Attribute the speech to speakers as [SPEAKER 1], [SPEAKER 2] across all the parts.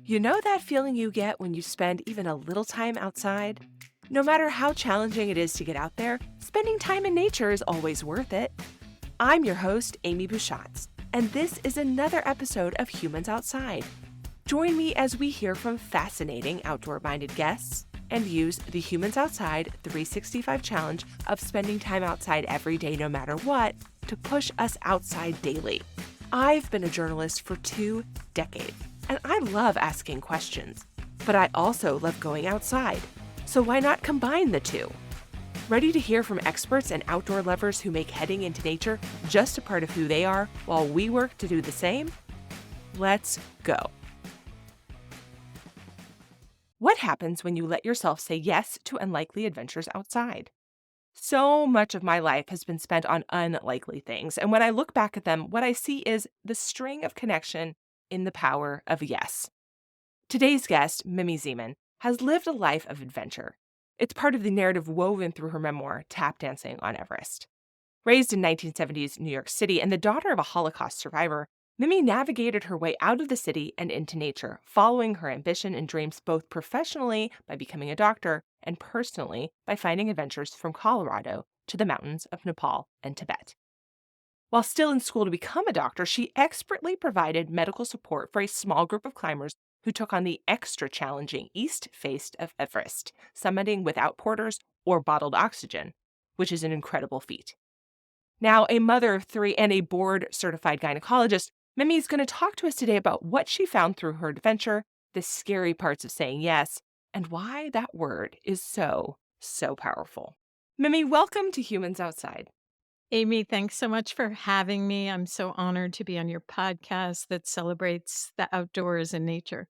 [SPEAKER 1] You know that feeling you get when you spend even a little time outside? No matter how challenging it is to get out there, spending time in nature is always worth it. I'm your host, Amy Bouchatz, and this is another episode of Humans Outside. Join me as we hear from fascinating outdoor-minded guests and use the Humans Outside 365 challenge of spending time outside every day no matter what to push us outside daily. I've been a journalist for 2 decades, and I love asking questions, but I also love going outside. So why not combine the two? Ready to hear from experts and outdoor lovers who make heading into nature just a part of who they are while we work to do the same? Let's go. What happens when you let yourself say yes to unlikely adventures outside? So much of my life has been spent on unlikely things, and when I look back at them, what I see is the string of connection in the power of yes. Today's guest, Mimi Zieman, has lived a life of adventure. It's part of the narrative woven through her memoir, Tap Dancing on Everest. Raised in 1970s New York City and the daughter of a Holocaust survivor, Mimi navigated her way out of the city and into nature, following her ambition and dreams both professionally by becoming a doctor and personally by finding adventures from Colorado to the mountains of Nepal and Tibet. While still in school to become a doctor, she expertly provided medical support for a small group of climbers who took on the extra challenging east face of Everest, summiting without porters or bottled oxygen, which is an incredible feat. Now, a mother of 3 and a board-certified gynecologist, Mimi's going to talk to us today about what she found through her adventure, the scary parts of saying yes, and why that word is so, so powerful. Mimi, welcome to Humans Outside.
[SPEAKER 2] Amy, thanks so much for having me. I'm so honored to be on your podcast that celebrates the outdoors and nature.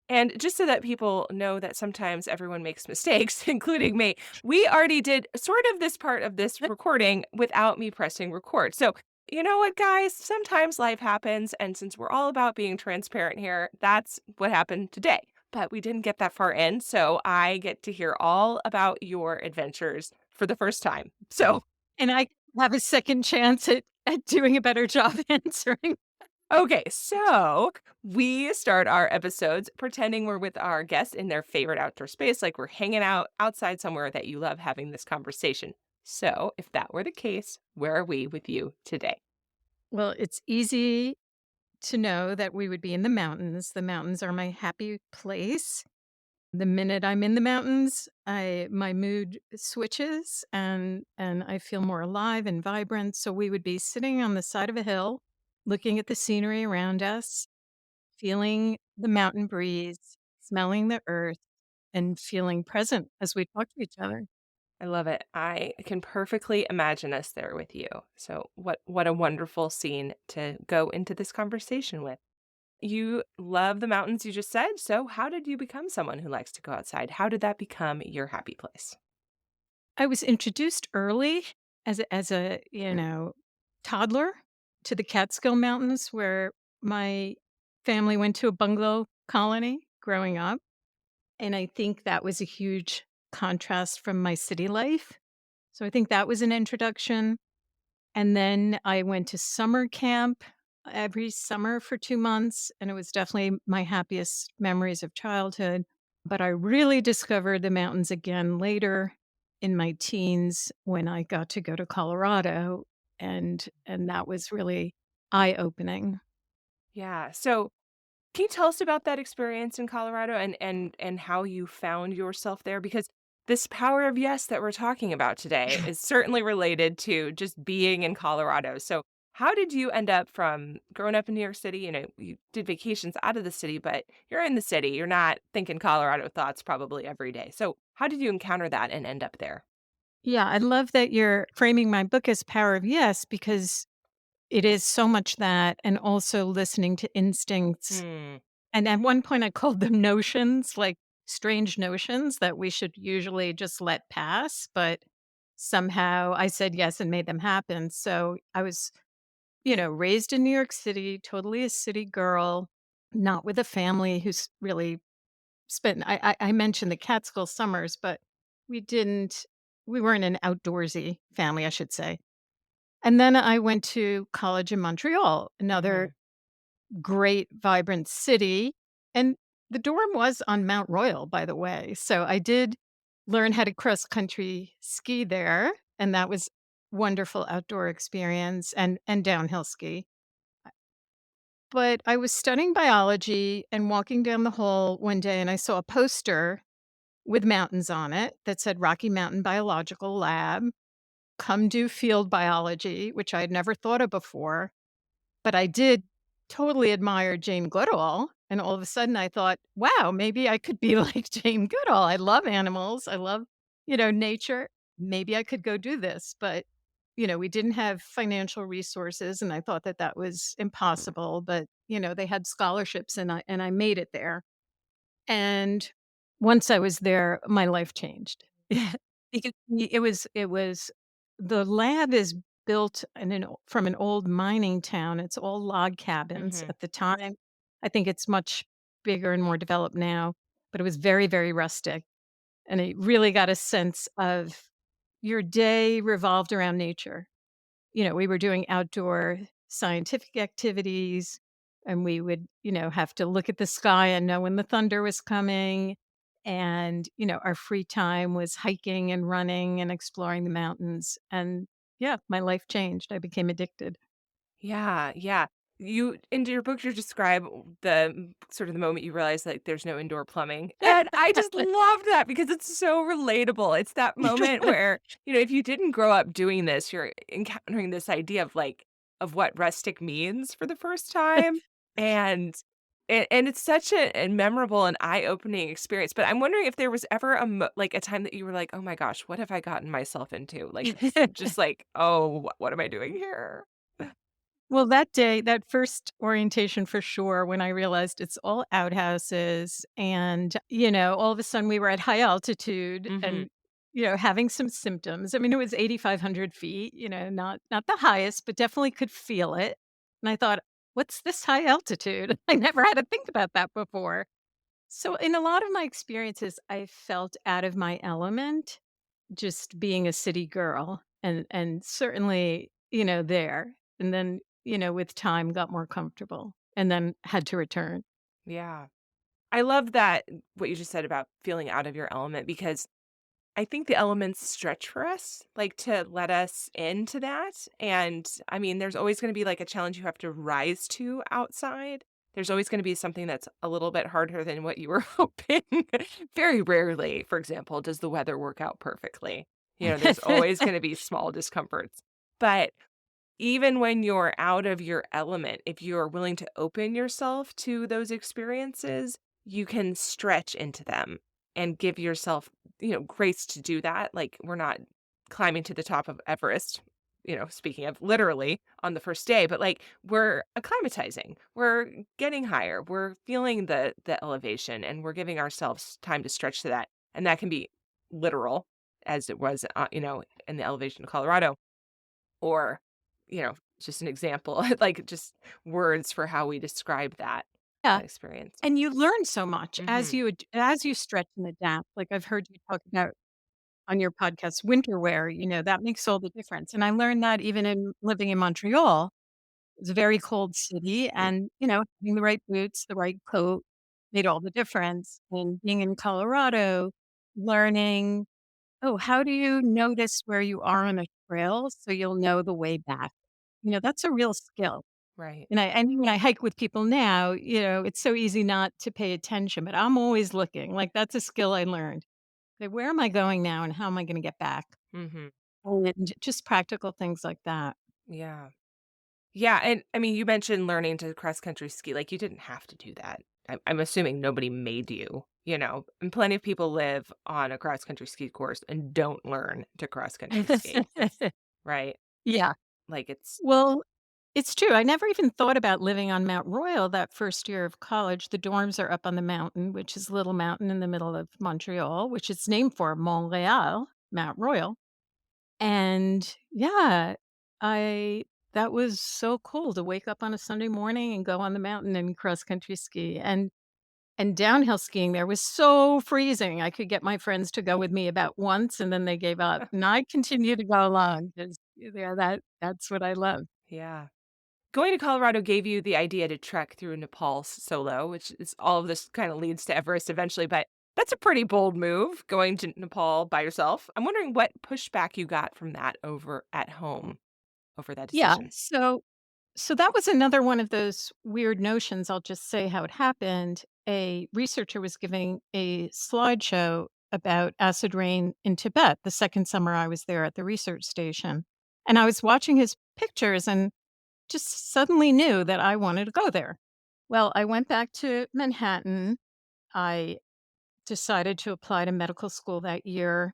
[SPEAKER 1] And just so that people know that sometimes everyone makes mistakes, including me, we already did sort of this part of this recording without me pressing record. So, you know what, guys? Sometimes life happens. And since we're all about being transparent here, that's what happened today. But we didn't get that far in. So I get to hear all about your adventures for the first time. So,
[SPEAKER 2] And I have a second chance at doing a better job answering.
[SPEAKER 1] okay, so we start our episodes pretending we're with our guests in their favorite outdoor space, like we're hanging out outside somewhere that you love having this conversation. So, if that were the case, where are we with you today?
[SPEAKER 2] Well, it's easy to know that we would be in the mountains. The mountains are my happy place. The minute I'm in the mountains, my mood switches and I feel more alive and vibrant. So we would be sitting on the side of a hill, looking at the scenery around us, feeling the mountain breeze, smelling the earth, and feeling present as we talk to each other.
[SPEAKER 1] I love it. I can perfectly imagine us there with you. So, what a wonderful scene to go into this conversation with. You love the mountains, you just said. So, how did you become someone who likes to go outside? How did that become your happy place?
[SPEAKER 2] I was introduced early as a toddler to the Catskill Mountains where my family went to a bungalow colony growing up. And I think that was a huge contrast from my city life. So I think that was an introduction. And then I went to summer camp every summer for 2 months, and it was definitely my happiest memories of childhood. But I really discovered the mountains again later in my teens when I got to go to Colorado, and that was really eye-opening.
[SPEAKER 1] Yeah. So, can you tell us about that experience in Colorado and how you found yourself there? Because this power of yes that we're talking about today is certainly related to just being in Colorado. So, how did you end up from growing up in New York City? You know, you did vacations out of the city, but you're in the city. You're not thinking Colorado thoughts probably every day. So, how did you encounter that and end up there?
[SPEAKER 2] Yeah, I love that you're framing my book as Power of Yes because it is so much that and also listening to instincts.
[SPEAKER 1] Hmm.
[SPEAKER 2] And at one point, I called them notions, like strange notions that we should usually just let pass. But somehow I said yes and made them happen. So I was, raised in New York City, totally a city girl, not with a family who's really spent. I mentioned the Catskill summers, but we didn't, we weren't an outdoorsy family, I should say. And then I went to college in Montreal, another
[SPEAKER 1] Hmm.
[SPEAKER 2] great, vibrant city. And The dorm was on Mount Royal, by the way, so I did learn how to cross country ski there, and that was wonderful outdoor experience and downhill ski. But I was studying biology and walking down the hall one day, and I saw a poster with mountains on it that said Rocky Mountain Biological Lab, come do field biology, which I had never thought of before. But I did totally admire Jane Goodall, and all of a sudden I thought, "Wow, maybe I could be like Jane Goodall. I love animals. I love, nature. Maybe I could go do this." But, we didn't have financial resources, and I thought that that was impossible, but, they had scholarships and I made it there. And once I was there, my life changed. Because it was the lab is built in from an old mining town. It's all log cabins
[SPEAKER 1] Mhm.
[SPEAKER 2] at the time. I think it's much bigger and more developed now, but it was very, very rustic. And it really got a sense of your day revolved around nature. We were doing outdoor scientific activities and we would, have to look at the sky and know when the thunder was coming. And, our free time was hiking and running and exploring the mountains. And yeah, my life changed. I became addicted.
[SPEAKER 1] Yeah, yeah. You in your book, you describe the sort of the moment you realize that there's no indoor plumbing, and I just love that because it's so relatable. It's that moment where, if you didn't grow up doing this, you're encountering this idea of, like, of what rustic means for the first time, and and it's such a memorable and eye-opening experience, but I'm wondering if there was ever like, a time that you were like, "Oh my gosh, what have I gotten myself into?" Like, just like, "Oh, what am I doing here?"
[SPEAKER 2] Well, that day, that first orientation for sure, when I realized it's all outhouses and, all of a sudden we were at high altitude
[SPEAKER 1] Mhm.
[SPEAKER 2] and, having some symptoms. I mean, it was 8,500 feet, not the highest, but definitely could feel it. And I thought, what's this high altitude? I never had to think about that before. So, in a lot of my experiences, I felt out of my element just being a city girl and certainly, there. And then, with time got more comfortable and then had to return.
[SPEAKER 1] Yeah. I love that what you just said about feeling out of your element because I think the elements stretch for us, like to let us into that. And I mean, there's always going to be like a challenge you have to rise to outside. There's always going to be something that's a little bit harder than what you were hoping. Very rarely, for example, does the weather work out perfectly. There's always going to be small discomforts. But even when you're out of your element, if you're willing to open yourself to those experiences, you can stretch into them and give yourself, grace to do that. Like, we're not climbing to the top of Everest, speaking of literally on the first day, but like we're acclimatizing. We're getting higher. We're feeling the elevation and we're giving ourselves time to stretch to that. And that can be literal as it was, in the elevation of Colorado or, just an example, like, just words for how we describe
[SPEAKER 2] Yeah.
[SPEAKER 1] that experience.
[SPEAKER 2] And you learn so much
[SPEAKER 1] Mhm.
[SPEAKER 2] as you stretch and adapt. Like I've heard you talk about on your podcast, winter wear, that makes all the difference. And I learned that even in living in Montreal. It's a very cold city and, having the right boots, the right coat made all the difference. And being in Colorado, learning, oh, how do you notice where you are on a trail so you'll know the way back? That's a real skill.
[SPEAKER 1] Right.
[SPEAKER 2] And when I hike with people now, it's so easy not to pay attention, but I'm always looking. Like that's a skill I learned. Like, where am I going now and how am I going to get back?
[SPEAKER 1] Mhm.
[SPEAKER 2] And just practical things like that.
[SPEAKER 1] Yeah. Yeah, and, I mean, you mentioned learning to cross country ski, like, you didn't have to do that. I'm assuming nobody made you, and plenty of people live on a cross country ski course and don't learn to cross country ski, right?
[SPEAKER 2] Yeah.
[SPEAKER 1] Like, it's
[SPEAKER 2] Well, it's true. I never even thought about living on Mount Royal that first year of college. The dorms are up on the mountain, which is a little mountain in the middle of Montreal, which it's named for Montreal, Mount Royal. And yeah, I that was so cool to wake up on a Sunday morning and go on the mountain and cross country ski. And downhill skiing there was so freezing. I could get my friends to go with me about once and then they gave up. And I continue to go along because yeah, that's what I love.
[SPEAKER 1] yeah. Going to Colorado gave you the idea to trek through Nepal solo, which is all of this kind of leads to Everest eventually, but that's a pretty bold move going to Nepal by yourself. I'm wondering what pushback you got from that over at home over that
[SPEAKER 2] Yeah,
[SPEAKER 1] decision.
[SPEAKER 2] so that was another one of those weird notions. I'll just say how it happened. A researcher was giving a slideshow about acid rain in Tibet the second summer I was there at the research station. And I was watching his pictures and just suddenly knew that I wanted to go there. Well, I went back to Manhattan. I decided to apply to medical school that year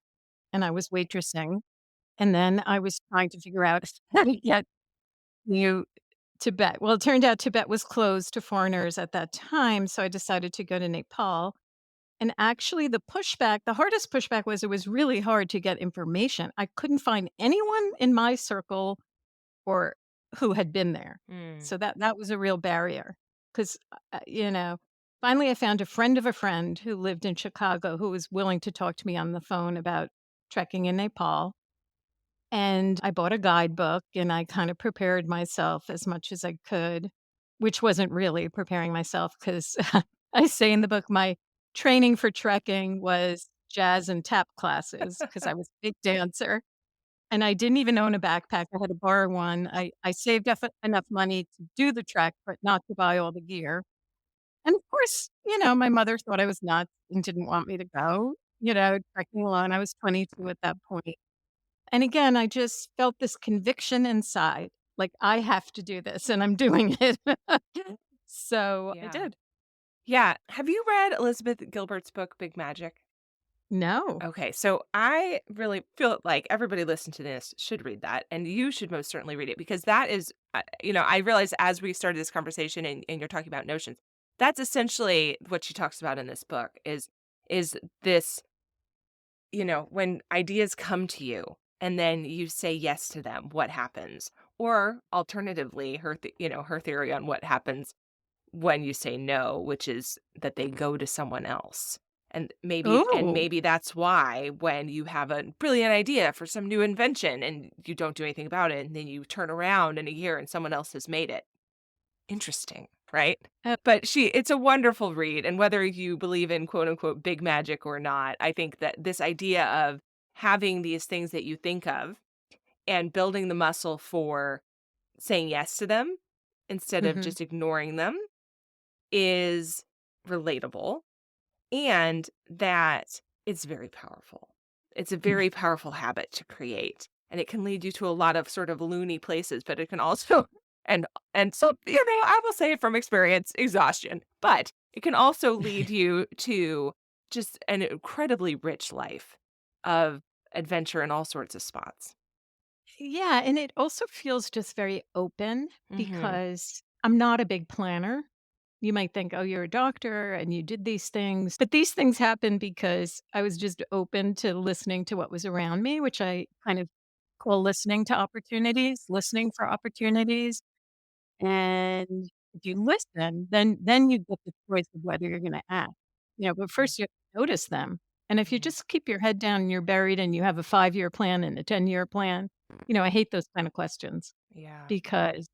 [SPEAKER 2] and I was waitressing. And then I was trying to figure out how to get new Tibet. Well, it turned out Tibet was closed to foreigners at that time, so I decided to go to Nepal. And actually, the hardest pushback was it was really hard to get information. I couldn't find anyone in my circle or who had been there.
[SPEAKER 1] Mm.
[SPEAKER 2] So that was a real barrier because, finally I found a friend of a friend who lived in Chicago who was willing to talk to me on the phone about trekking in Nepal. And I bought a guidebook and I kind of prepared myself as much as I could, which wasn't really preparing myself because I say in the book my training for trekking was jazz and tap classes because I was a big dancer and I didn't even own a backpack. I had to borrow one. I saved enough money to do the trek, but not to buy all the gear. And of course, my mother thought I was nuts and didn't want me to go, trekking alone. I was 22 at that point. And again, I just felt this conviction inside, like, I have to do this, and I'm doing it. So I
[SPEAKER 1] Yeah.
[SPEAKER 2] did.
[SPEAKER 1] Yeah. Have you read Elizabeth Gilbert's book, Big Magic?
[SPEAKER 2] No.
[SPEAKER 1] Okay, so I really feel like everybody listen to this should read that, and you should most certainly read it because that is, I realized as we started this conversation and you're talking about notions, that's essentially what she talks about in this book is this, when ideas come to you and then you say yes to them, what happens? Or alternatively, her theory on what happens when you say no, which is that they go to someone else. And
[SPEAKER 2] Oh.
[SPEAKER 1] maybe that's why when you have a brilliant idea for some new invention and you don't do anything about it, and then you turn around in a year and someone else has made it. Interesting, right?
[SPEAKER 2] Oh.
[SPEAKER 1] But it's a wonderful read. And whether you believe in quote unquote big magic or not, I think that this idea of having these things that you think of and building the muscle for saying yes to them instead of
[SPEAKER 2] Mhm.
[SPEAKER 1] just ignoring them is relatable and that it's very powerful. It's a very powerful habit to create, and it can lead you to a lot of sort of loony places, but it can also and so, I will say from experience, exhaustion, but it can also lead you to just an incredibly rich life of adventure in all sorts of spots.
[SPEAKER 2] Yeah, and it also feels just very open
[SPEAKER 1] Mhm.
[SPEAKER 2] because I'm not a big planner. You might think, "Oh, you're a doctor and you did these things." But these things happened because I was just open to listening to what was around me, which I kind of call listening for opportunities. And if you listen, then you get the choice of whether you're gonna act. But
[SPEAKER 1] Yeah.
[SPEAKER 2] first you have to notice them. And if you
[SPEAKER 1] Mhm.
[SPEAKER 2] just keep your head down and you're buried and you have a 5-year plan and a 10-year plan, I hate those kind of questions
[SPEAKER 1] Yeah.
[SPEAKER 2] because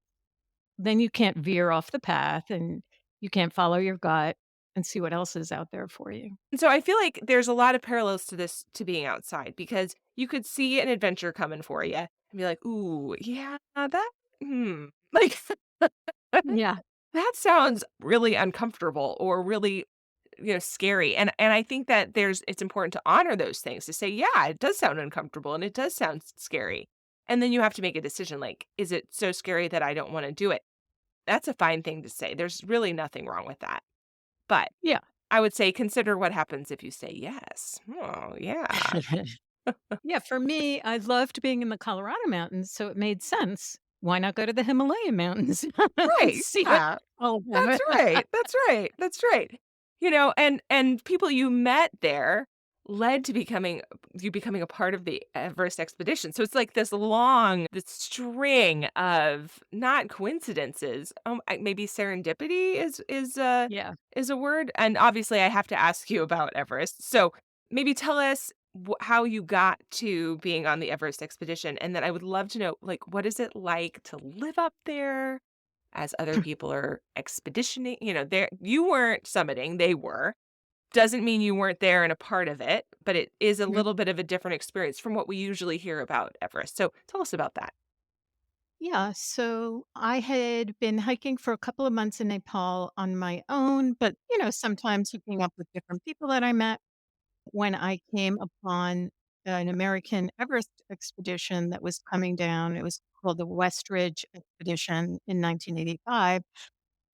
[SPEAKER 2] then you can't veer off the path and you can't follow your gut and see what else is out there for you.
[SPEAKER 1] And so I feel like there's a lot of parallels to this to being outside because you could see an adventure coming for you and be like, "Ooh, yeah, that like
[SPEAKER 2] Yeah.
[SPEAKER 1] that sounds really uncomfortable or really, scary." And I think that it's important to honor those things to say, "Yeah, it does sound uncomfortable and it does sound scary." And then you have to make a decision like, "Is it so scary that I don't want to do it?" That's a fine thing to say. There's really nothing wrong with that. But
[SPEAKER 2] Yeah.
[SPEAKER 1] I would say consider what happens if you say yes. Oh, yeah.
[SPEAKER 2] Yeah, for me, I loved being in the Colorado mountains, so it made sense. Why not go to the Himalayan mountains and
[SPEAKER 1] Right,
[SPEAKER 2] see what
[SPEAKER 1] yeah.
[SPEAKER 2] all of them.
[SPEAKER 1] That's right, that's right, that's right. And people you met there led to becoming a part of the Everest expedition. So it's like this string of not coincidences. Maybe serendipity
[SPEAKER 2] Yeah.
[SPEAKER 1] is a word. And obviously, I have to ask you about Everest. So maybe tell us how you got to being on the Everest expedition, and then I would love to know, like, what is it like to live up there? as other people are expeditioning, there you weren't summiting, they were. Doesn't mean you weren't there and a part of it, but it is a
[SPEAKER 2] Mhm.
[SPEAKER 1] little bit of a different experience from what we usually hear about Everest. So tell us about that.
[SPEAKER 2] Yeah, so I had been hiking for a couple of months in Nepal on my own, but, sometimes hooking up with different people that I met when I came upon an American Everest expedition that was coming down. It was called the West Ridge Expedition in 1985,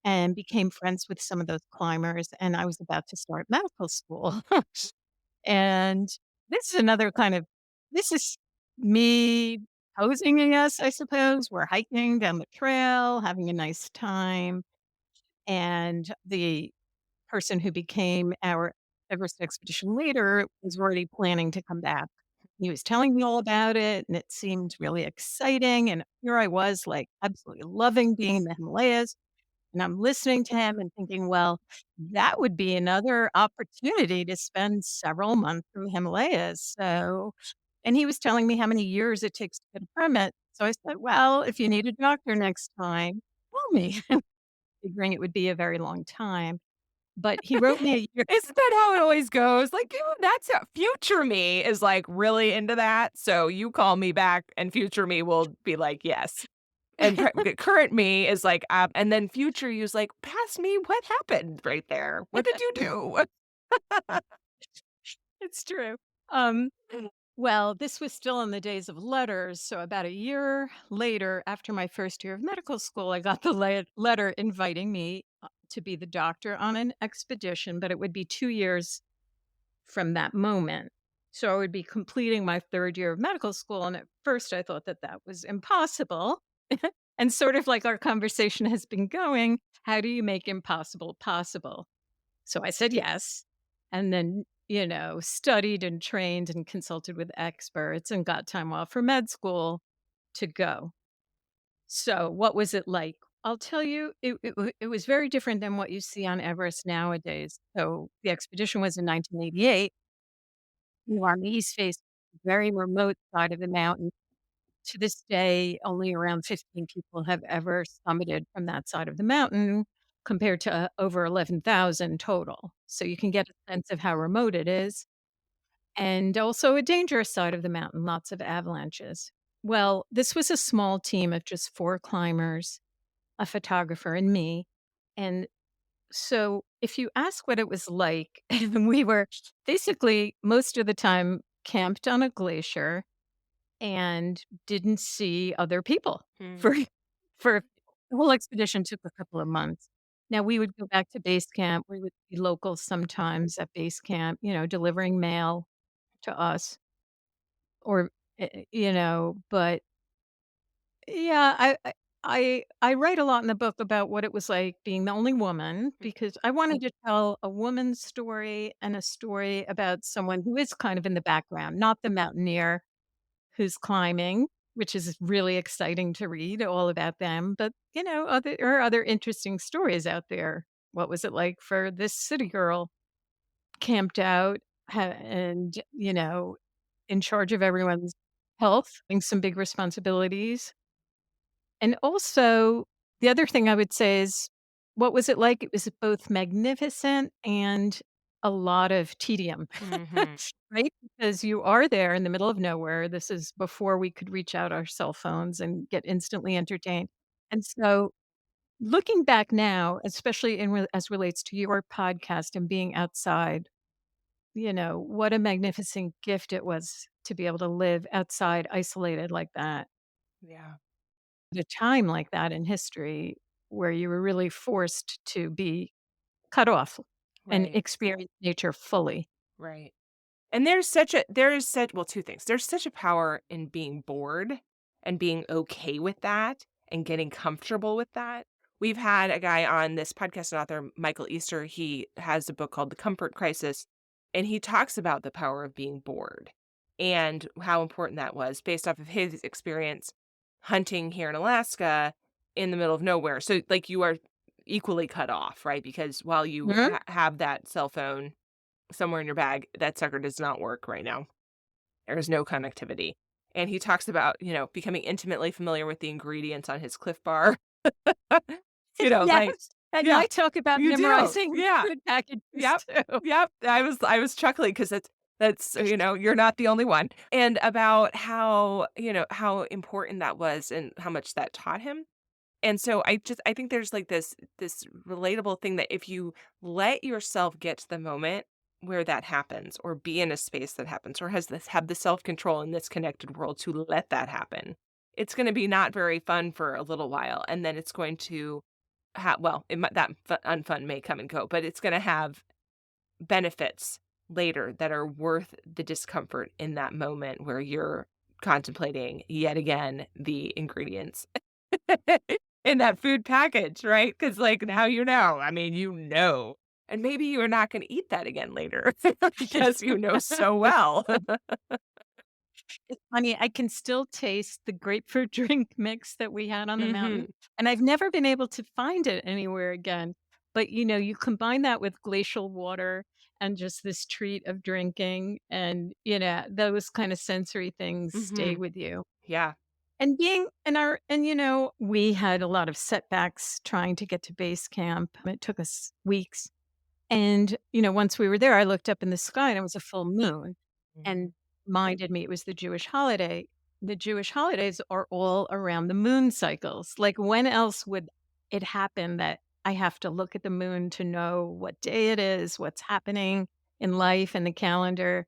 [SPEAKER 2] and became friends with some of those climbers. And I was about to start medical school. And this is another kind of this is me posing, I guess, I suppose. We're hiking down the trail, having a nice time, and the person who became our Everest expedition leader was already planning to come back. He was telling me all about it, and it seemed really exciting, and here I was, like, absolutely loving being in the Himalayas, and I'm listening to him and thinking, "Well, that would be another opportunity to spend several months in the Himalayas." And he was telling me how many years it takes to get a permit. So I said, "Well, if you need a doctor next time, call me," figuring it would be a very long time. But he wrote me a year.
[SPEAKER 1] Isn't that how it always goes? Like, that's how future me is like really into that. So you call me back, and future me will be like, yes. And current me is like, and then future you is like, past me, what happened right there? What did you do?
[SPEAKER 2] It's true. Um, well, this was still in the days of letters, so about a year later, after my first year of medical school, I got the letter inviting me, to be the doctor on an expedition, but it would be 2 years from that moment. So I would be completing my 3rd year of medical school, and at first I thought that that was impossible. And sort of like our conversation has been going, how do you make impossible possible? So I said yes, and then, studied and trained and consulted with experts and got time off for med school to go. So what was it like? I'll tell you, it was very different than what you see on Everest nowadays. So the expedition was in 1988. We were on the east face, very remote side of the mountain. To this day, only around 15 people have ever summited from that side of the mountain compared to over 11,000 total. So you can get a sense of how remote it is. And also a dangerous side of the mountain, lots of avalanches. Well, this was a small team of just 4 climbers, a photographer, and me. And so if you ask what it was like, we were basically most of the time camped on a glacier and didn't see other people
[SPEAKER 1] Hmm.
[SPEAKER 2] for for the whole expedition took a couple of months. Now we would go back to base camp. We would be locals sometimes at base camp, delivering mail to us or but yeah, I write a lot in the book about what it was like being the only woman because I wanted to tell a woman's story and a story about someone who is kind of in the background, not the mountaineer who's climbing, which is really exciting to read all about them. But, there are other interesting stories out there. What was it like for this city girl camped out and, in charge of everyone's health, having some big responsibilities? And also, the other thing I would say is, what was it like? It was both magnificent and a lot of tedium,
[SPEAKER 1] Hmm.
[SPEAKER 2] right? Because you are there in the middle of nowhere. This is before we could reach out our cell phones and get instantly entertained. And so, looking back now, especially as relates to your podcast and being outside, what a magnificent gift it was to be able to live outside, isolated like that
[SPEAKER 1] Yeah.
[SPEAKER 2] at a time like that in history where you were really forced to be cut off and
[SPEAKER 1] Right.
[SPEAKER 2] experience nature fully.
[SPEAKER 1] Right. And there is such well, 2 things. There's such a power in being bored and being okay with that and getting comfortable with that. We've had a guy on this podcast, an author, Michael Easter. He has a book called The Comfort Crisis, and he talks about the power of being bored and how important that was based off of his experience hunting here in Alaska in the middle of nowhere. So, like, you are equally cut off, right? Because while you
[SPEAKER 2] Mhm.
[SPEAKER 1] have that cell phone somewhere in your bag, that sucker does not work right now. There is no connectivity. And he talks about, becoming intimately familiar with the ingredients on his Cliff Bar. Like
[SPEAKER 2] Yes, and
[SPEAKER 1] yeah,
[SPEAKER 2] I talk about
[SPEAKER 1] you do.
[SPEAKER 2] memorizing
[SPEAKER 1] Yeah.
[SPEAKER 2] food packages
[SPEAKER 1] Yep.
[SPEAKER 2] too.
[SPEAKER 1] Yep. I was chuckling because you're not the only one. And about how, how important that was and how much that taught him. And so I think there's like this relatable thing that if you let yourself get to the moment where that happens or be in a space that happens or have the self-control in this connected world to let that happen, it's going to be not very fun for a little while and then it's going to well, that unfun may come and go, but it's going to have benefits later that are worth the discomfort in that moment where you're contemplating yet again the ingredients in that food package, right? Because like now you know. I mean, you know. And maybe you're not going to eat that again later because you know so well.
[SPEAKER 2] It's funny, I can still taste the grapefruit drink mix that we had on the mountain,
[SPEAKER 1] Mhm.
[SPEAKER 2] and I've never been able to find it anywhere again. But, you combine that with glacial water and just this treat of drinking and, those kind of sensory things stay
[SPEAKER 1] Mhm.
[SPEAKER 2] with you.
[SPEAKER 1] Yeah.
[SPEAKER 2] And being in our and, we had a lot of setbacks trying to get to base camp. It took us weeks. And, once we were there, I looked up in the sky and it was a full moon
[SPEAKER 1] Mhm.
[SPEAKER 2] and reminded me it was the Jewish holiday. The Jewish holidays are all around the moon cycles. Like, when else would it happen that I have to look at the moon to know what day it is, what's happening in life and the calendar?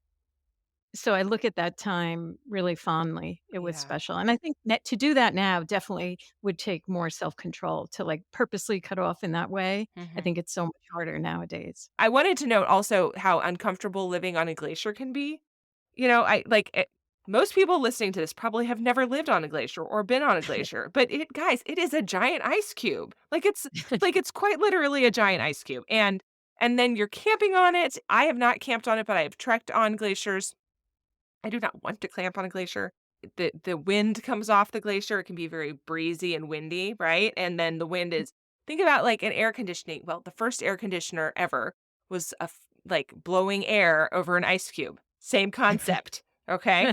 [SPEAKER 2] So I look at that time really fondly. It was
[SPEAKER 1] Yeah.
[SPEAKER 2] special. And I think that to do that now definitely would take more self-control to, like, purposely cut off in that way. I
[SPEAKER 1] Mhm.
[SPEAKER 2] think it's so much harder nowadays.
[SPEAKER 1] I wanted to note also how uncomfortable living on a glacier can be. Most people listening to this probably have never lived on a glacier or been on a glacier, but guys, it is a giant ice cube. It's quite literally a giant ice cube. And then you're camping on it. I have not camped on it, but I have trekked on glaciers. I do not want to clamp on a glacier. The wind comes off the glacier. It can be very breezy and windy, right? And then the wind is think about like an air conditioning. Well, the first air conditioner ever was like blowing air over an ice cube. Same concept. Okay.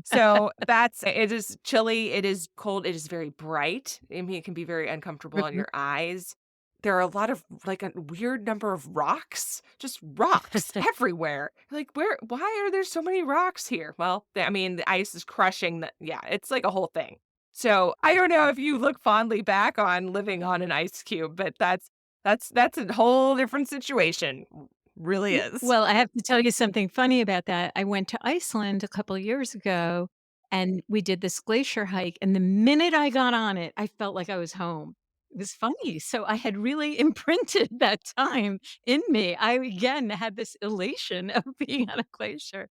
[SPEAKER 1] So that's it is chilly, it is cold, it is very bright. I mean, it can be very uncomfortable on
[SPEAKER 2] Mhm.
[SPEAKER 1] your eyes. There are a lot of like a weird number of rocks, just rocks everywhere. Like, why are there so many rocks here? Well, I mean, the ice is crushing yeah, it's like a whole thing. So I don't know if you look fondly back on living on an ice cube, but that's a whole different situation. Really is.
[SPEAKER 2] Well, I have to tell you something funny about that. I went to Iceland a couple years ago, and we did this glacier hike, and the minute I got on it, I felt like I was home. It was funny. So I had really imprinted that time in me. I, again, had this elation of being on a glacier.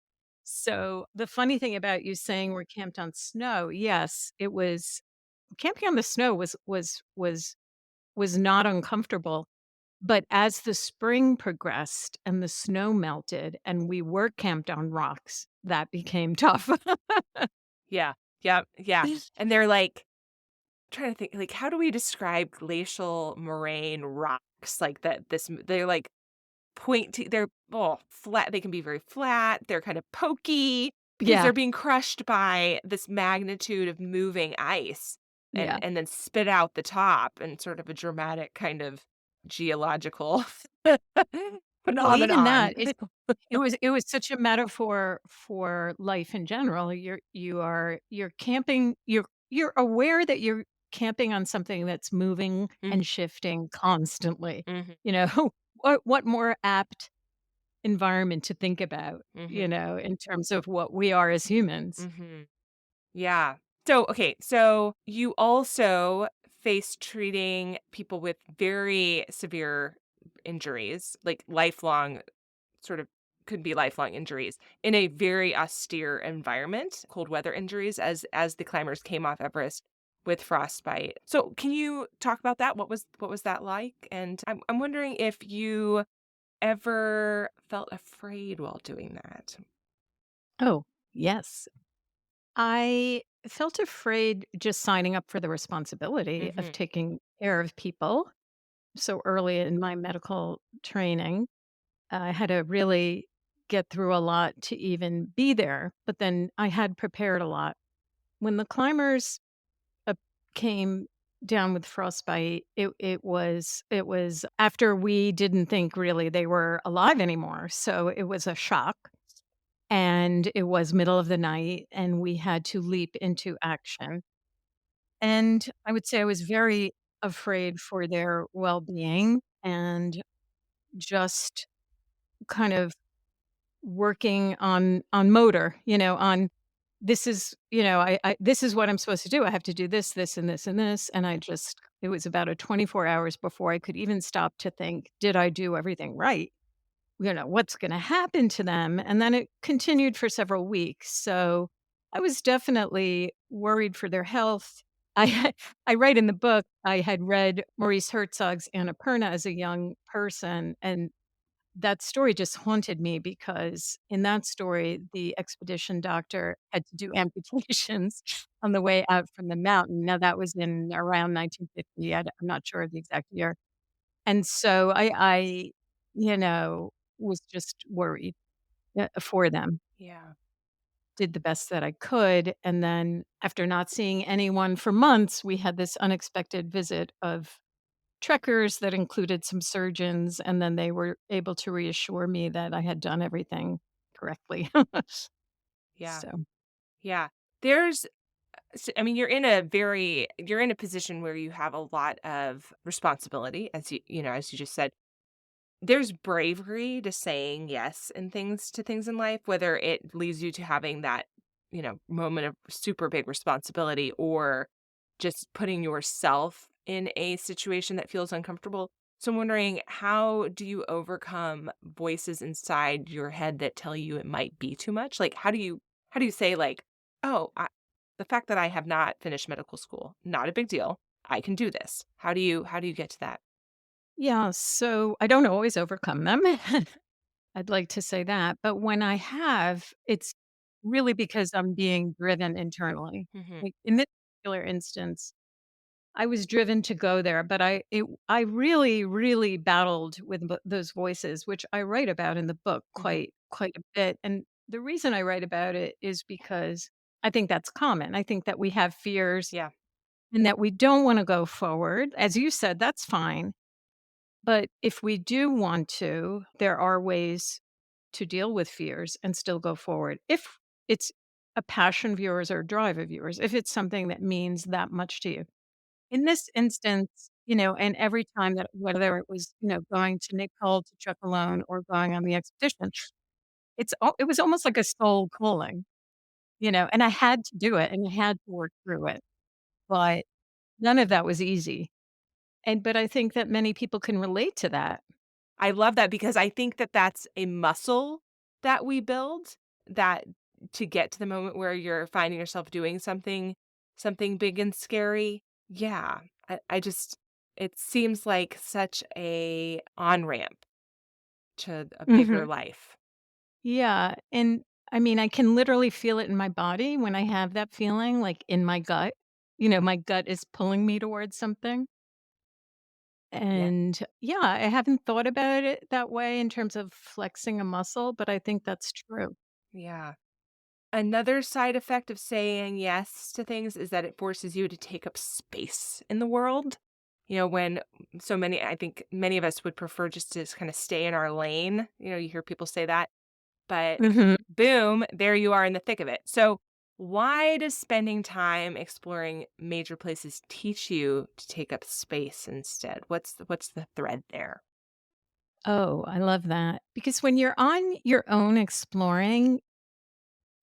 [SPEAKER 2] So the funny thing about you saying we're camped on snow, yes, it was camping on the snow was not uncomfortable, but as the spring progressed and the snow melted and we were camped on rocks, that became tough.
[SPEAKER 1] Yeah. Yeah. Yeah. And they're like trying to think, like, how do we describe glacial moraine rocks? Like that they're like pointy, they're flat, they can be very flat, they're kind of pokey because
[SPEAKER 2] Yeah,
[SPEAKER 1] they're being crushed by this magnitude of moving ice
[SPEAKER 2] yeah.
[SPEAKER 1] and then spit out the top and sort of a dramatic kind of geological
[SPEAKER 2] Well, even that,
[SPEAKER 1] phenomenon.
[SPEAKER 2] it was such a metaphor for life in general. You're camping, you're aware that you're camping on something that's moving
[SPEAKER 1] Mhm,
[SPEAKER 2] and shifting constantly.
[SPEAKER 1] mhm,
[SPEAKER 2] You know, what more apt environment to think about,
[SPEAKER 1] mhm,
[SPEAKER 2] in terms of what we are as humans.
[SPEAKER 1] mhm. Yeah. So, okay, so you also face treating people with very severe injuries, like lifelong sort of could be lifelong injuries in a very austere environment, cold weather injuries as the climbers came off Everest with frostbite. So, can you talk about that? What was that like? And I'm wondering if you ever felt afraid while doing that.
[SPEAKER 2] Oh, yes. I felt afraid just signing up for the responsibility of
[SPEAKER 1] Mhm.
[SPEAKER 2] taking care of people so early in my medical training. I had to really get through a lot to even be there, but then I had prepared a lot. When the climbers came down with frostbite, it was after we didn't think really they were alive anymore, so it was a shock, and it was middle of the night, and we had to leap into action, and I would say I was very afraid for their well-being and just kind of working on motor, on this is, I this is what I'm supposed to do. I have to do this, this, and this, and this. And it was about a 24 hours before I could even stop to think, did I do everything right? What's going to happen to them? And then it continued for several weeks. So I was definitely worried for their health. I write in the book, I had read Maurice Herzog's Annapurna as a young person, and that story just haunted me because in that story, the expedition doctor had to do amputations on the way out from the mountain. Now, that was in around 1950. I'm not sure of the exact year. And so I was just worried for them,
[SPEAKER 1] Yeah.
[SPEAKER 2] did the best that I could. And then after not seeing anyone for months, we had this unexpected visit of trekkers that included some surgeons, and then they were able to reassure me that I had done everything correctly.
[SPEAKER 1] Yeah.
[SPEAKER 2] So
[SPEAKER 1] Yeah. There's I mean, you're in a position where you have a lot of responsibility, as as you just said. There's bravery to saying yes and things to things in life, whether it leads you to having that, moment of super big responsibility or just putting yourself in a situation that feels uncomfortable. So I'm wondering, how do you overcome voices inside your head that tell you it might be too much? Like, how do you say, like, "Oh, the fact that I have not finished medical school, not a big deal. I can do this." How do you get to that?
[SPEAKER 2] yeah, so I don't always overcome them. I'd like to say that, but when I have, it's really because I'm being driven internally.
[SPEAKER 1] Mhm.
[SPEAKER 2] Like in this particular instance, I was driven to go there, but I really, really battled with those voices, which I write about in the book
[SPEAKER 1] Mhm.
[SPEAKER 2] quite a bit. And the reason I write about it is because I think that's common. I think that we have fears
[SPEAKER 1] Yeah.
[SPEAKER 2] and that we don't want to go forward. As you said, that's fine. But if we do want to, there are ways to deal with fears and still go forward. If it's a passion of yours or a drive of yours, if it's something that means that much to you. In this instance, and every time that whether it was, going to Nepal to trek alone or going on the expedition, it was almost like a soul calling, and I had to do it and I had to work through it, but none of that was easy. But I think that many people can relate to that.
[SPEAKER 1] I love that because I think that that's a muscle that we build, that to get to the moment where you're finding yourself doing something big and scary. Yeah. I just it seems like such a on-ramp to a bigger
[SPEAKER 2] Mhm.
[SPEAKER 1] life.
[SPEAKER 2] Yeah, and I mean, I can literally feel it in my body when I have that feeling, like, in my gut. My gut is pulling me towards something.
[SPEAKER 1] Yeah.
[SPEAKER 2] And, yeah, I haven't thought about it that way in terms of flexing a muscle, but I think that's true.
[SPEAKER 1] Yeah. Another side effect of saying yes to things is that it forces you to take up space in the world. When so many I think many of us would prefer just to kind of stay in our lane. You hear people say that, but
[SPEAKER 2] Mhm.
[SPEAKER 1] boom, there you are in the thick of it. So, why does spending time exploring major places teach you to take up space instead? What's the thread there?
[SPEAKER 2] Oh, I love that. Because when you're on your own exploring,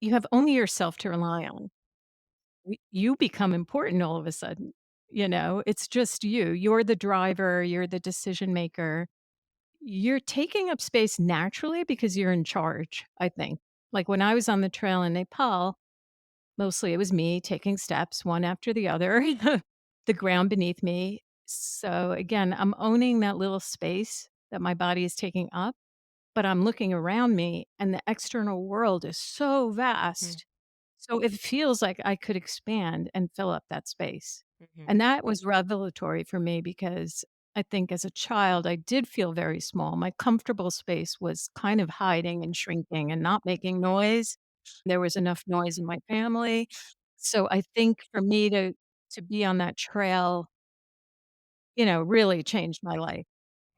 [SPEAKER 2] you have only yourself to rely on. You become important all of a sudden, It's just you. You're the driver, you're the decision maker. You're taking up space naturally because you're in charge, I think. Like, when I was on the trail in Nepal, mostly it was me taking steps one after the other, the ground beneath me. So, again, I'm owning that little space that my body is taking up, but I'm looking around me and the external world is so
[SPEAKER 1] Mhm,
[SPEAKER 2] vast. So it feels like I could expand and fill up that space.
[SPEAKER 1] mhm,
[SPEAKER 2] And that was revelatory for me because I think as a child, I did feel very small. My comfortable space was kind of hiding and shrinking and not making noise. There was enough noise in my family. So I think for me to be on that trail really changed my life.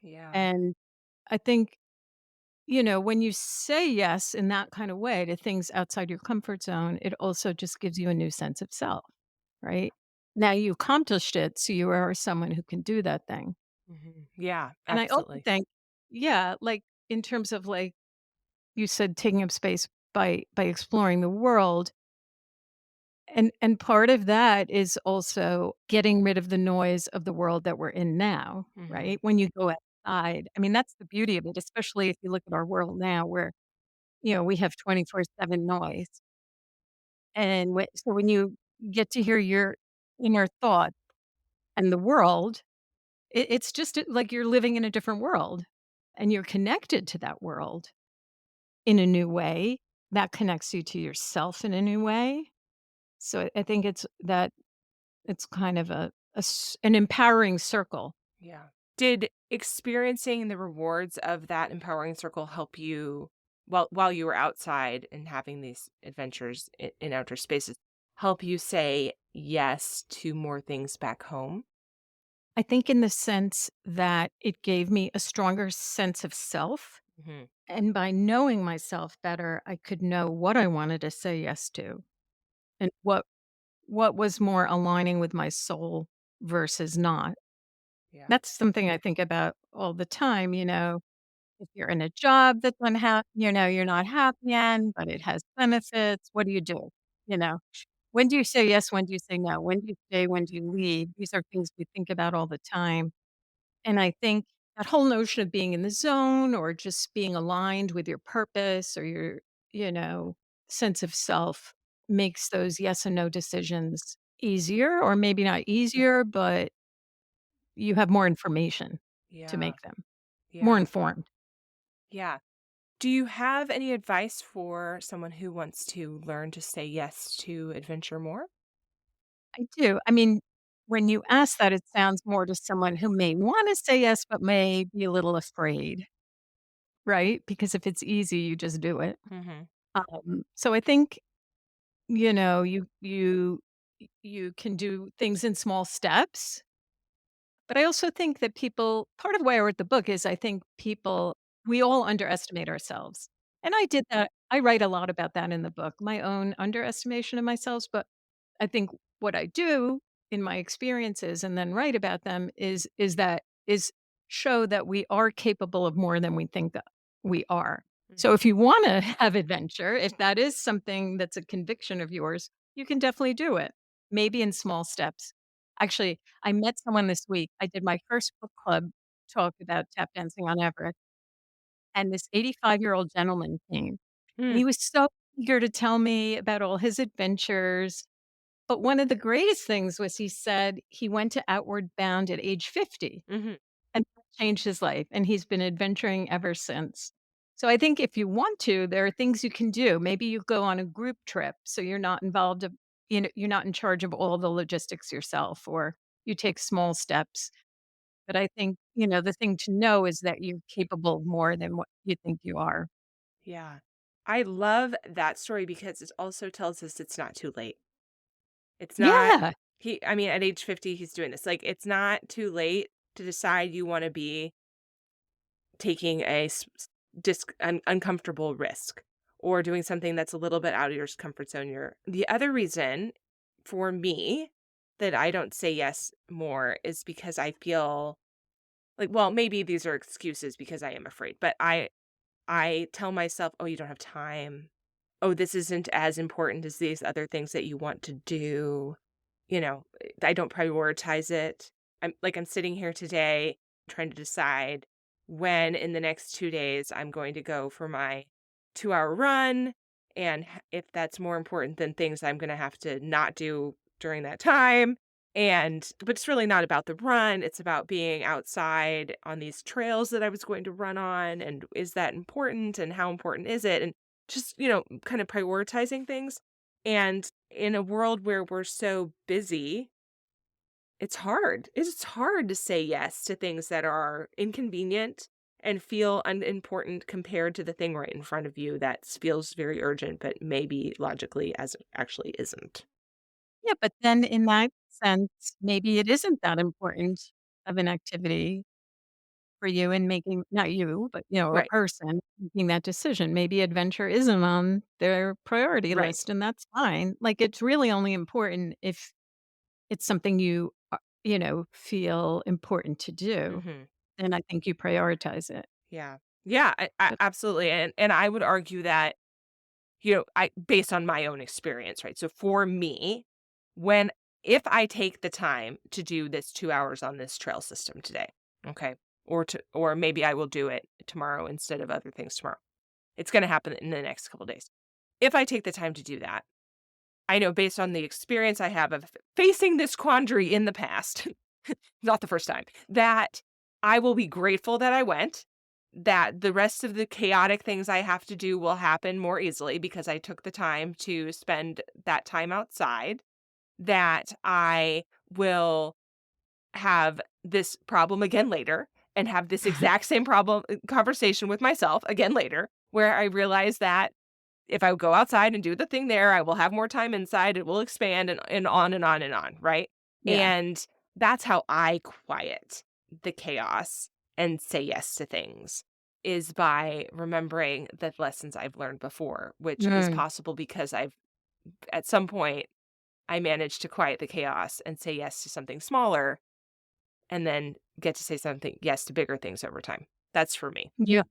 [SPEAKER 1] Yeah.
[SPEAKER 2] And I think, when you say yes in that kind of way to things outside your comfort zone, it also just gives you a new sense of self, right? Now you accomplished it, so you are someone who can do that thing.
[SPEAKER 1] Yeah,
[SPEAKER 2] And I also
[SPEAKER 1] absolutely.
[SPEAKER 2] think, yeah, like in terms of like you said, taking up space by exploring the world, and part of that is also getting rid of the noise of the world that we're in now, right?
[SPEAKER 1] Mhm.
[SPEAKER 2] When you go outside, I mean, that's the beauty of it, especially if you look at our world now where, we have 24/7 noise. And so when you get to hear your inner thought and the world, it's just like you're living in a different world and you're connected to that world in a new way that connects you to yourself in a new way. So I think it's kind of an empowering circle.
[SPEAKER 1] Yeah. Did experiencing the rewards of that empowering circle help you while you were outside and having these adventures in outer spaces, help you say yes to more things back home?
[SPEAKER 2] I think in the sense that it gave me a stronger sense of self.
[SPEAKER 1] Mhm.
[SPEAKER 2] And by knowing myself better, I could know what I wanted to say yes to and what was more aligning with my soul versus not.
[SPEAKER 1] Yeah.
[SPEAKER 2] That's something I think about all the time, if you're in a job that's you're not happy in, but it has benefits, what do you do? You know, when do you say yes? When do you say no? When do you stay? When do you leave? These are things we think about all the time. And I think that whole notion of being in the zone or just being aligned with your purpose or your, you know, sense of self makes those yes and no decisions easier, or maybe not easier, but you have more information to
[SPEAKER 1] Yeah.
[SPEAKER 2] make them more
[SPEAKER 1] Yeah.
[SPEAKER 2] informed.
[SPEAKER 1] Yeah. Do you have any advice for someone who wants to learn to say yes to adventure more?
[SPEAKER 2] I do. I mean, when you ask that, it sounds more to someone who may want to say yes, but may be a little afraid, right? Because if it's easy, you just do it.
[SPEAKER 1] Mhm.
[SPEAKER 2] So I think you can do things in small steps, but I also think that people part of why I wrote the book is I think we all underestimate ourselves. And I did that. I write a lot about that in the book, my own underestimation of myself, but I think what I do in my experiences and then write about them is show that we are capable of more than we think that we are. So
[SPEAKER 1] Mhm.
[SPEAKER 2] if you want to have adventure, if that is something that's a conviction of yours, you can definitely do it. Maybe in small steps. Actually, I met someone this week. I did my first book club talk about tap dancing on Everest, and this 85-year-old gentleman came, and
[SPEAKER 1] Mm.
[SPEAKER 2] he was so eager to tell me about all his adventures, but one of the greatest things was he said he went to Outward Bound at age 50,
[SPEAKER 1] Mhm.
[SPEAKER 2] and that changed his life, and he's been adventuring ever since. So I think if you want to, there are things you can do. Maybe you go on a group trip, so you're not you're not in charge of all the logistics yourself, or you take small steps. But I think, the thing to know is that you're capable of more than what you think you are.
[SPEAKER 1] Yeah. I love that story because it also tells us it's not too late. It's not
[SPEAKER 2] Yeah.
[SPEAKER 1] I mean, at age 50, he's doing this. Like, it's not too late to decide you wanna be taking a uncomfortable risk or doing something that's a little bit out of your comfort zone. The other reason for me that I don't say yes more is because I feel like, well, maybe these are excuses because I am afraid, but I tell myself, "Oh, you don't have time. Oh, this isn't as important as these other things that you want to do." I don't prioritize it. I'm sitting here today trying to decide when in the next 2 days I'm going to go for my 2-hour run, and if that's more important than things I'm gonna have to not do during that time. But it's really not about the run, it's about being outside on these trails that I was going to run on, and is that important, and how important is it? And just, kind of prioritizing things. And in a world where we're so busy, it's hard. It's hard to say yes to things that are inconvenient and feel unimportant compared to the thing right in front of you that feels very urgent, but maybe logically as it actually isn't.
[SPEAKER 2] Yeah, but then in that sense, maybe it isn't that important. of an activity for you and making not you, but, a
[SPEAKER 1] Right.
[SPEAKER 2] person making that decision. Maybe adventure isn't on their priority
[SPEAKER 1] Right.
[SPEAKER 2] list, and that's fine. Like, it's really only important if it's something you, feel important to do,
[SPEAKER 1] Mhm.
[SPEAKER 2] then I think you prioritize it.
[SPEAKER 1] Yeah. Yeah, I
[SPEAKER 2] But
[SPEAKER 1] absolutely, and I would argue that, I based on my own experience, right? So for me, when if I take the time to do this 2 hours on this trail system today, okay? Or maybe I will do it tomorrow instead of other things tomorrow. It's gonna happen in the next couple days. If I take the time to do that, I know based on the experience I have of facing this quandary in the past, not the first time, that I will be grateful that I went, that the rest of the chaotic things I have to do will happen more easily because I took the time to spend that time outside, that I will have this problem again later and have this exact same problem conversation with myself again later, where I realize that if I go outside and do the thing there, I will have more time inside, it will expand and on and on and on, right?
[SPEAKER 2] yeah.
[SPEAKER 1] And that's how I quiet the chaos and say yes to things, is by remembering the lessons I've learned before, which is
[SPEAKER 2] Mm.
[SPEAKER 1] possible because at some point, I managed to quiet the chaos and say yes to something smaller and then get to say something yes to bigger things over time. That's for me.
[SPEAKER 2] Yeah.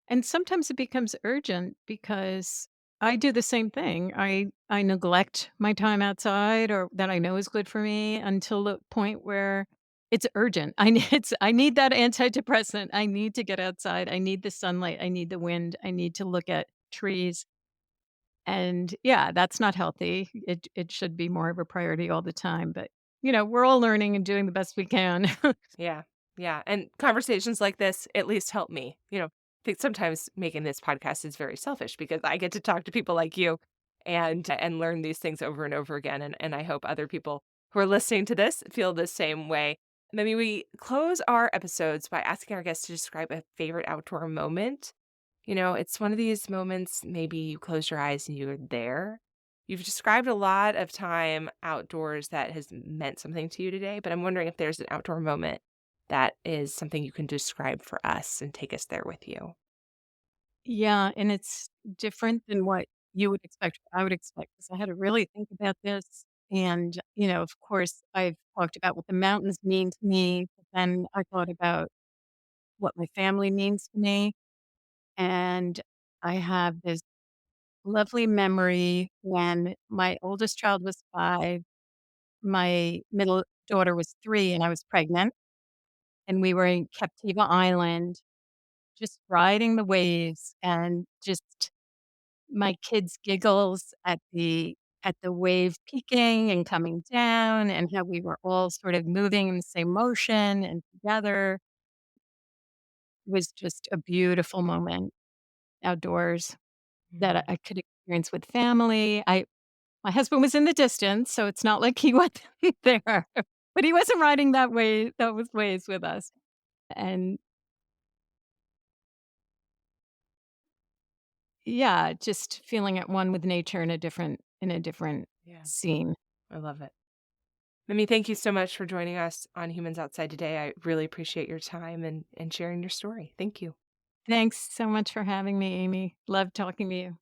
[SPEAKER 2] And sometimes it becomes urgent because I do the same thing. I neglect my time outside or that I know is good for me until the point where it's urgent. I need that antidepressant. I need to get outside. I need the sunlight. I need the wind. I need to look at trees. And yeah, that's not healthy. It should be more of a priority all the time. But we're all learning and doing the best we can.
[SPEAKER 1] Yeah. Yeah. And conversations like this at least help me. I think sometimes making this podcast is very selfish because I get to talk to people like you and learn these things over and over again. And I hope other people who are listening to this feel the same way. Maybe we close our episodes by asking our guests to describe a favorite outdoor moment. It's one of these moments, maybe you close your eyes and you're there. You've described a lot of time outdoors that has meant something to you today, but I'm wondering if there's an outdoor moment that is something you can describe for us and take us there with you.
[SPEAKER 2] Yeah, and it's different than what you would expect, I would expect, because I had to really think about this. And, of course, I've talked about what the mountains mean to me, but then I thought about what my family means to me. And I have this lovely memory when my oldest child was 5, my middle daughter was 3, and I was pregnant. And we were in Captiva Island, just riding the waves and just my kids' giggles at the wave peaking and coming down and how we were all sort of moving in the same motion and together was just a beautiful moment outdoors that I
[SPEAKER 1] Mm.
[SPEAKER 2] I could experience with family. My husband was in the distance, so it's not like he wasn't there, but he wasn't riding those waves with us. And yeah, just feeling at one with nature in a different
[SPEAKER 1] Yeah,
[SPEAKER 2] scene.
[SPEAKER 1] I love it. Mimi, thank you so much for joining us on Humans Outside today. I really appreciate your time and sharing your story. Thank you.
[SPEAKER 2] Thanks so much for having me, Amy. Love talking to you.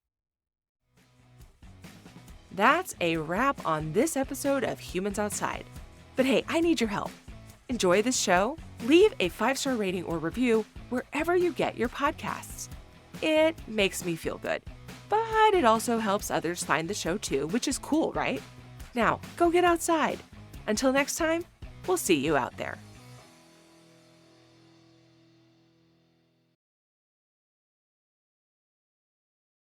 [SPEAKER 1] That's a wrap on this episode of Humans Outside. But hey, I need your help. Enjoy this show? Leave a 5-star rating or review wherever you get your podcasts. It makes me feel good, but it also helps others find the show too, which is cool, right? Now, go get outside. Until next time, we'll see you out there.